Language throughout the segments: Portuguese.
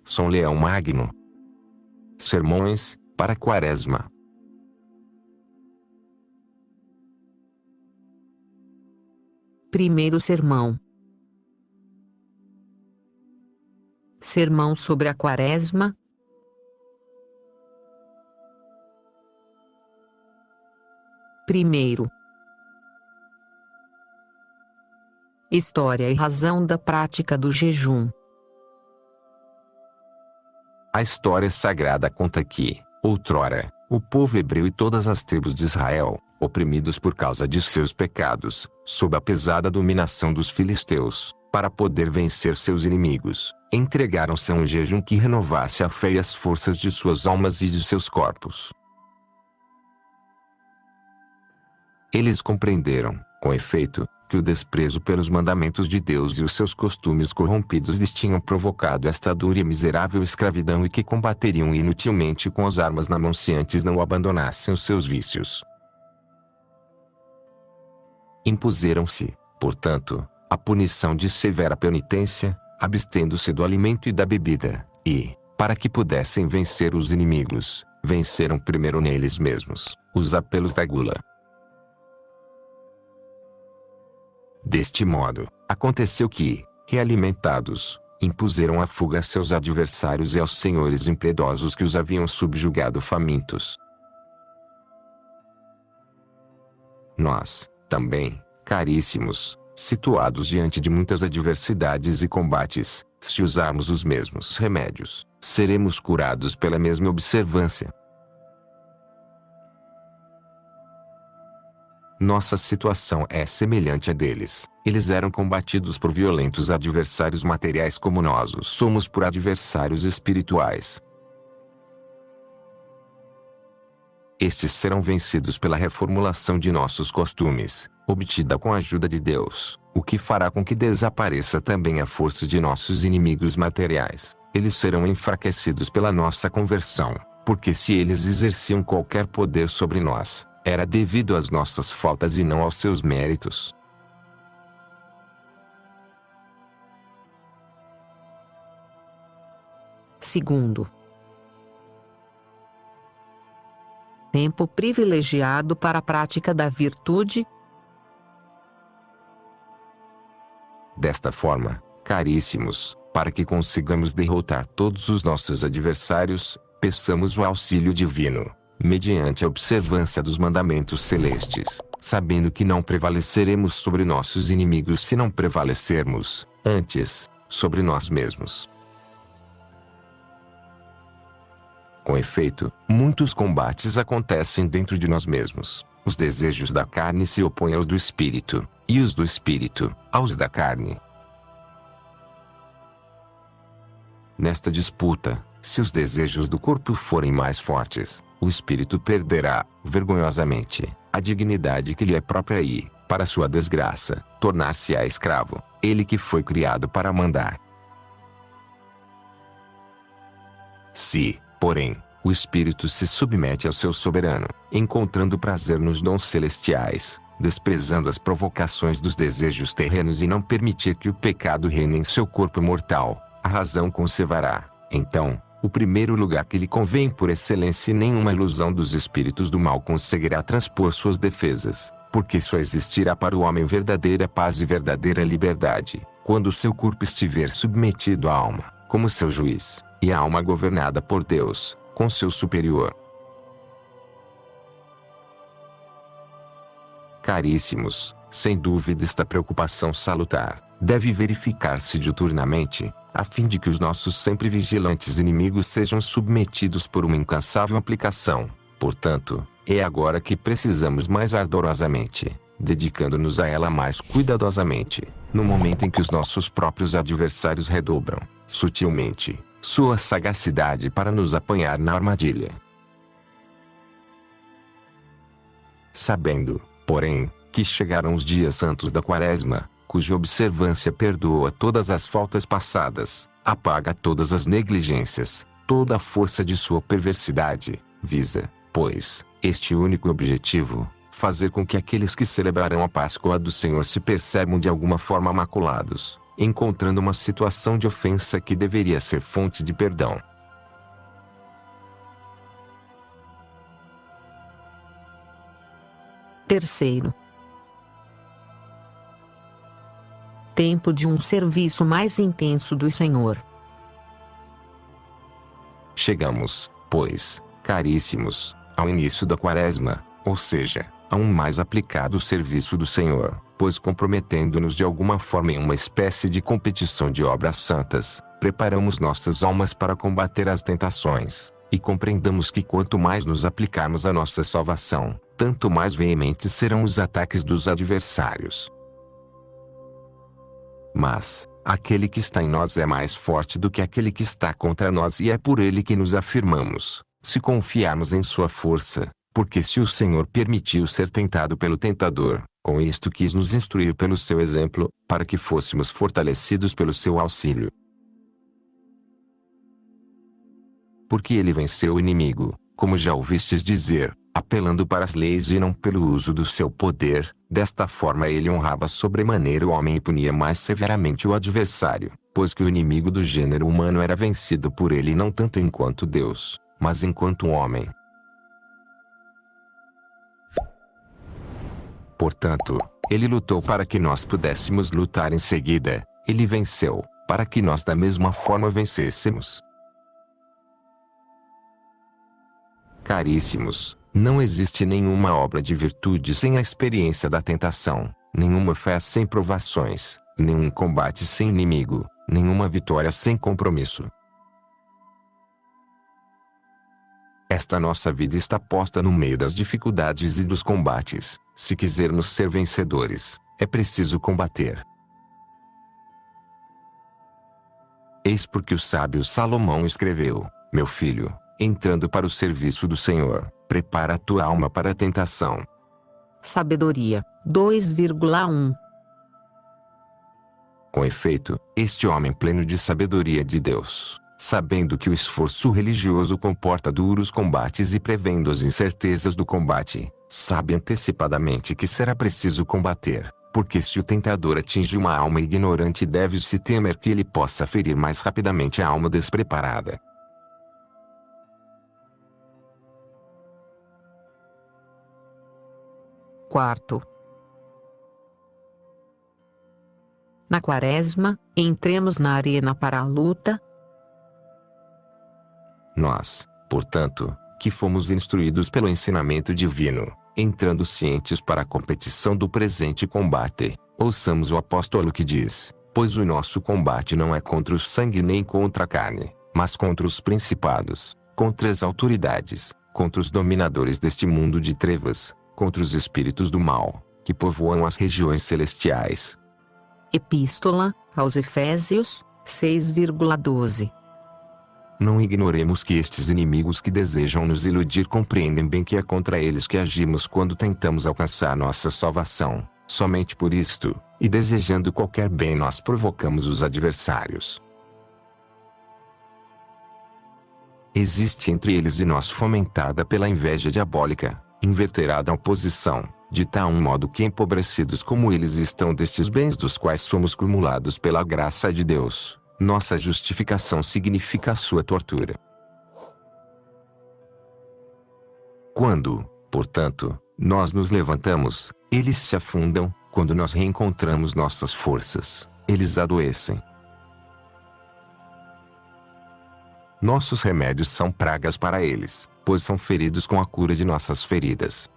São Leão Magno. Sermões para a Quaresma. Primeiro sermão. Sermão sobre a Quaresma. Primeiro. História e razão da prática do jejum. A história sagrada conta que, outrora, o povo hebreu e todas as tribos de Israel, oprimidos por causa de seus pecados, sob a pesada dominação dos filisteus, para poder vencer seus inimigos, entregaram-se a um jejum que renovasse a fé e as forças de suas almas e de seus corpos. Eles compreenderam, com efeito, que o desprezo pelos mandamentos de Deus e os seus costumes corrompidos lhes tinham provocado esta dura e miserável escravidão e que combateriam inutilmente com as armas na mão se antes não abandonassem os seus vícios. Impuseram-se, portanto, a punição de severa penitência, abstendo-se do alimento e da bebida, e, para que pudessem vencer os inimigos, venceram primeiro neles mesmos os apelos da gula. Deste modo, aconteceu que, realimentados, impuseram a fuga a seus adversários e aos senhores impiedosos que os haviam subjugado famintos. Nós, também, caríssimos, situados diante de muitas adversidades e combates, se usarmos os mesmos remédios, seremos curados pela mesma observância. Nossa situação é semelhante à deles. Eles eram combatidos por violentos adversários materiais como nós os somos por adversários espirituais. Estes serão vencidos pela reformulação de nossos costumes, obtida com a ajuda de Deus, o que fará com que desapareça também a força de nossos inimigos materiais. Eles serão enfraquecidos pela nossa conversão, porque se eles exerciam qualquer poder sobre nós, era devido às nossas faltas e não aos seus méritos. Segundo. Tempo privilegiado para a prática da virtude. Desta forma, caríssimos, para que consigamos derrotar todos os nossos adversários, peçamos o auxílio divino, mediante a observância dos mandamentos celestes, sabendo que não prevaleceremos sobre nossos inimigos se não prevalecermos, antes, sobre nós mesmos. Com efeito, muitos combates acontecem dentro de nós mesmos. Os desejos da carne se opõem aos do espírito, e os do espírito, aos da carne. Nesta disputa, se os desejos do corpo forem mais fortes, o espírito perderá, vergonhosamente, a dignidade que lhe é própria e, para sua desgraça, tornar-se-á escravo, ele que foi criado para mandar. Se, porém, o espírito se submete ao seu soberano, encontrando prazer nos dons celestiais, desprezando as provocações dos desejos terrenos e não permitir que o pecado reine em seu corpo mortal, a razão conservará, então, o primeiro lugar que lhe convém por excelência e nenhuma ilusão dos espíritos do mal conseguirá transpor suas defesas, porque só existirá para o homem verdadeira paz e verdadeira liberdade, quando seu corpo estiver submetido à alma, como seu juiz, e a alma governada por Deus, com seu superior. Caríssimos, sem dúvida esta preocupação salutar deve verificar-se diuturnamente, a fim de que os nossos sempre vigilantes inimigos sejam submetidos por uma incansável aplicação. Portanto, é agora que precisamos mais ardorosamente, dedicando-nos a ela mais cuidadosamente, no momento em que os nossos próprios adversários redobram, sutilmente, sua sagacidade para nos apanhar na armadilha. Sabendo, porém, que chegaram os dias santos da Quaresma, cuja observância perdoa todas as faltas passadas, apaga todas as negligências, toda a força de sua perversidade, visa, pois, este único objetivo, fazer com que aqueles que celebrarão a Páscoa do Senhor se percebam de alguma forma maculados, encontrando uma situação de ofensa que deveria ser fonte de perdão. Terceiro, tempo de um serviço mais intenso do Senhor. Chegamos, pois, caríssimos, ao início da Quaresma, ou seja, a um mais aplicado serviço do Senhor, pois comprometendo-nos de alguma forma em uma espécie de competição de obras santas, preparamos nossas almas para combater as tentações, e compreendamos que quanto mais nos aplicarmos à nossa salvação, tanto mais veementes serão os ataques dos adversários. Mas, aquele que está em nós é mais forte do que aquele que está contra nós e é por ele que nos afirmamos, se confiarmos em sua força, porque se o Senhor permitiu ser tentado pelo tentador, com isto quis nos instruir pelo seu exemplo, para que fôssemos fortalecidos pelo seu auxílio. Porque ele venceu o inimigo, como já ouvistes dizer, apelando para as leis e não pelo uso do seu poder, desta forma ele honrava sobremaneira o homem e punia mais severamente o adversário, pois que o inimigo do gênero humano era vencido por ele não tanto enquanto Deus, mas enquanto homem. Portanto, ele lutou para que nós pudéssemos lutar em seguida, ele venceu, para que nós da mesma forma vencêssemos. Caríssimos, não existe nenhuma obra de virtude sem a experiência da tentação, nenhuma fé sem provações, nenhum combate sem inimigo, nenhuma vitória sem compromisso. Esta nossa vida está posta no meio das dificuldades e dos combates. Se quisermos ser vencedores, é preciso combater. Eis porque o sábio Salomão escreveu: meu filho, entrando para o serviço do Senhor, prepara a tua alma para a tentação. Sabedoria, 2,1. Com efeito, este homem pleno de sabedoria de Deus, sabendo que o esforço religioso comporta duros combates e prevendo as incertezas do combate, sabe antecipadamente que será preciso combater, porque se o tentador atinge uma alma ignorante deve-se temer que ele possa ferir mais rapidamente a alma despreparada. Quarto, na Quaresma, entremos na arena para a luta. Nós, portanto, que fomos instruídos pelo ensinamento divino, entrando cientes para a competição do presente combate, ouçamos o apóstolo que diz: pois o nosso combate não é contra o sangue nem contra a carne, mas contra os principados, contra as autoridades, contra os dominadores deste mundo de trevas, contra os espíritos do mal, que povoam as regiões celestiais. Epístola aos Efésios, 6,12. Não ignoremos que estes inimigos que desejam nos iludir compreendem bem que é contra eles que agimos quando tentamos alcançar nossa salvação. Somente por isto, e desejando qualquer bem nós provocamos os adversários. Existe entre eles e nós fomentada pela inveja diabólica, inveterada a oposição, de tal modo que empobrecidos como eles estão destes bens dos quais somos cumulados pela graça de Deus, nossa justificação significa a sua tortura. Quando, portanto, nós nos levantamos, eles se afundam; quando nós reencontramos nossas forças, eles adoecem. Nossos remédios são pragas para eles, pois são feridos com a cura de nossas feridas.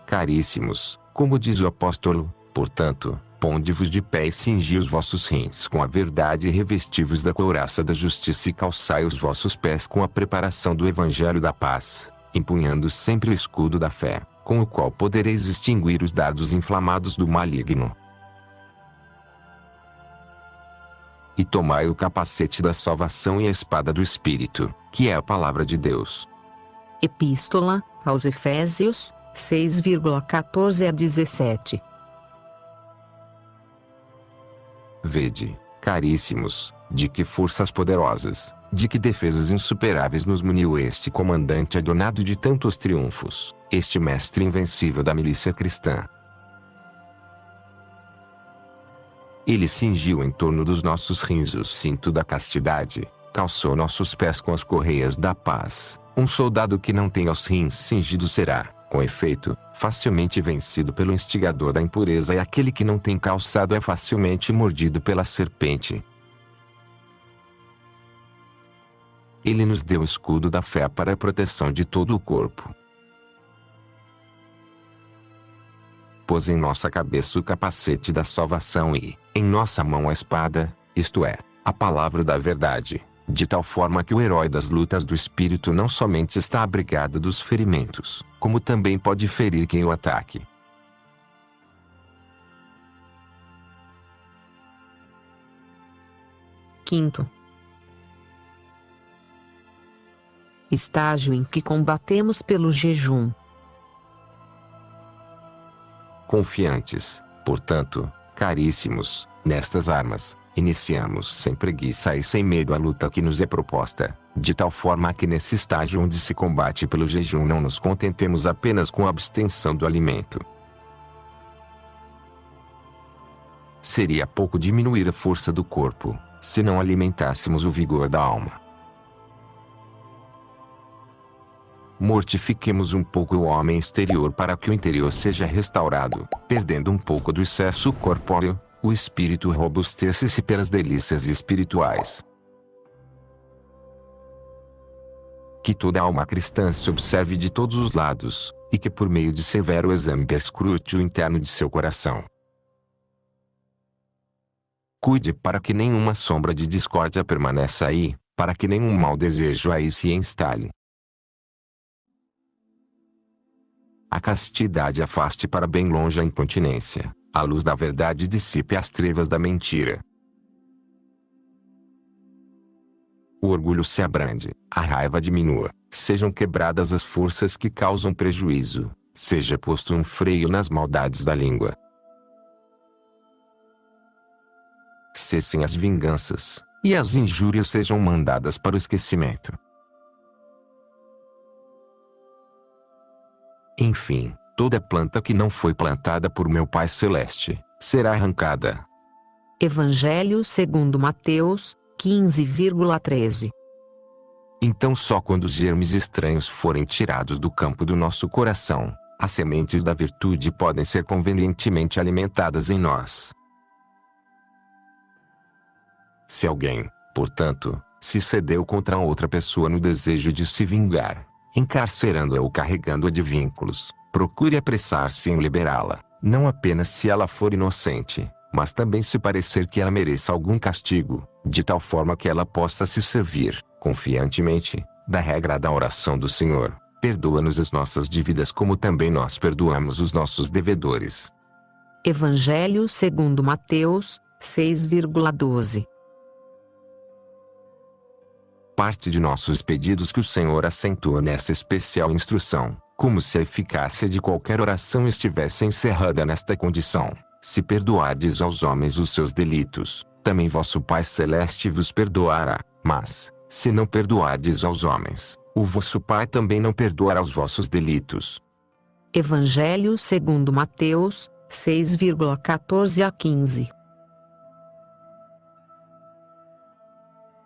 Caríssimos, como diz o apóstolo, portanto, ponde-vos de pé e cingi os vossos rins com a verdade e revesti-vos da couraça da justiça e calçai os vossos pés com a preparação do evangelho da paz, empunhando sempre o escudo da fé, com o qual podereis extinguir os dardos inflamados do maligno. E tomai o capacete da salvação e a espada do Espírito, que é a palavra de Deus. Epístola aos Efésios, 6,14 a 17. Vede, caríssimos, de que forças poderosas, de que defesas insuperáveis nos muniu este comandante adornado de tantos triunfos, este mestre invencível da milícia cristã. Ele cingiu em torno dos nossos rins o cinto da castidade, calçou nossos pés com as correias da paz. Um soldado que não tem os rins cingidos será, com efeito, facilmente vencido pelo instigador da impureza, e aquele que não tem calçado é facilmente mordido pela serpente. Ele nos deu o escudo da fé para a proteção de todo o corpo. Pôs em nossa cabeça o capacete da salvação e, em nossa mão a espada, isto é, a palavra da verdade, de tal forma que o herói das lutas do espírito não somente está abrigado dos ferimentos, como também pode ferir quem o ataque. Quinto. Estágio em que combatemos pelo jejum. Confiantes, portanto, caríssimos, nestas armas, iniciamos sem preguiça e sem medo a luta que nos é proposta, de tal forma que nesse estágio onde se combate pelo jejum não nos contentemos apenas com a abstenção do alimento. Seria pouco diminuir a força do corpo, se não alimentássemos o vigor da alma. Mortifiquemos um pouco o homem exterior para que o interior seja restaurado, perdendo um pouco do excesso corpóreo, o espírito robusteça-se pelas delícias espirituais. Que toda alma cristã se observe de todos os lados, e que por meio de severo exame perscrute o interno de seu coração. Cuide para que nenhuma sombra de discórdia permaneça aí, para que nenhum mau desejo aí se instale. A castidade afaste para bem longe a incontinência, a luz da verdade dissipe as trevas da mentira. O orgulho se abrande, a raiva diminua, sejam quebradas as forças que causam prejuízo, seja posto um freio nas maldades da língua. Cessem as vinganças, e as injúrias sejam mandadas para o esquecimento. Enfim, toda planta que não foi plantada por meu Pai Celeste, será arrancada. Evangelho segundo Mateus, 15,13. Então só quando os germes estranhos forem tirados do campo do nosso coração, as sementes da virtude podem ser convenientemente alimentadas em nós. Se alguém, portanto, se cedeu contra outra pessoa no desejo de se vingar, encarcerando-a ou carregando-a de vínculos, procure apressar-se em liberá-la, não apenas se ela for inocente, mas também se parecer que ela mereça algum castigo, de tal forma que ela possa se servir, confiantemente, da regra da oração do Senhor: perdoa-nos as nossas dívidas como também nós perdoamos os nossos devedores. Evangelho segundo Mateus, 6,12. Parte de nossos pedidos que o Senhor acentua nessa especial instrução, como se a eficácia de qualquer oração estivesse encerrada nesta condição: se perdoardes aos homens os seus delitos, também vosso Pai Celeste vos perdoará, mas, se não perdoardes aos homens, o vosso Pai também não perdoará os vossos delitos. Evangelho segundo Mateus, 6,14 a 15.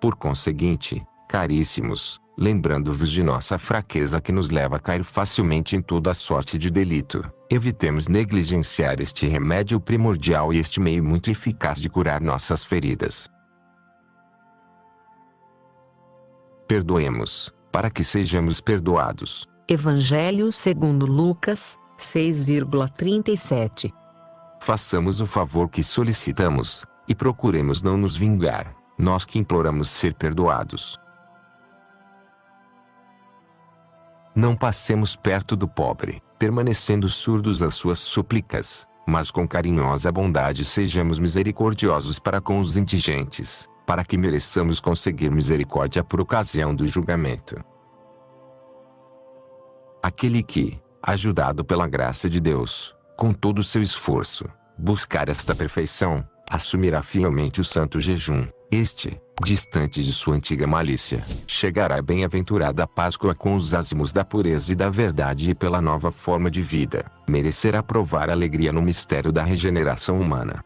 Por conseguinte, caríssimos, lembrando-vos de nossa fraqueza que nos leva a cair facilmente em toda sorte de delito, evitemos negligenciar este remédio primordial e este meio muito eficaz de curar nossas feridas. Perdoemos, para que sejamos perdoados. Evangelho segundo Lucas, 6,37. Façamos o favor que solicitamos, e procuremos não nos vingar, nós que imploramos ser perdoados. Não passemos perto do pobre, permanecendo surdos às suas súplicas, mas com carinhosa bondade sejamos misericordiosos para com os indigentes, para que mereçamos conseguir misericórdia por ocasião do julgamento. Aquele que, ajudado pela graça de Deus, com todo o seu esforço, buscar esta perfeição, assumirá fielmente o santo jejum. Este, distante de sua antiga malícia, chegará à bem-aventurada Páscoa com os ázimos da pureza e da verdade, e pela nova forma de vida, merecerá provar alegria no mistério da regeneração humana.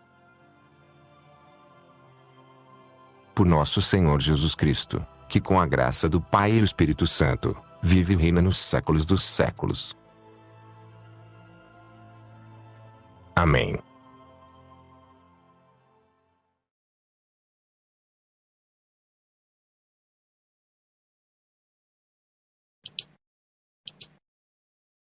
por nosso Senhor Jesus Cristo, que com a graça do Pai e do Espírito Santo, vive e reina nos séculos dos séculos. Amém.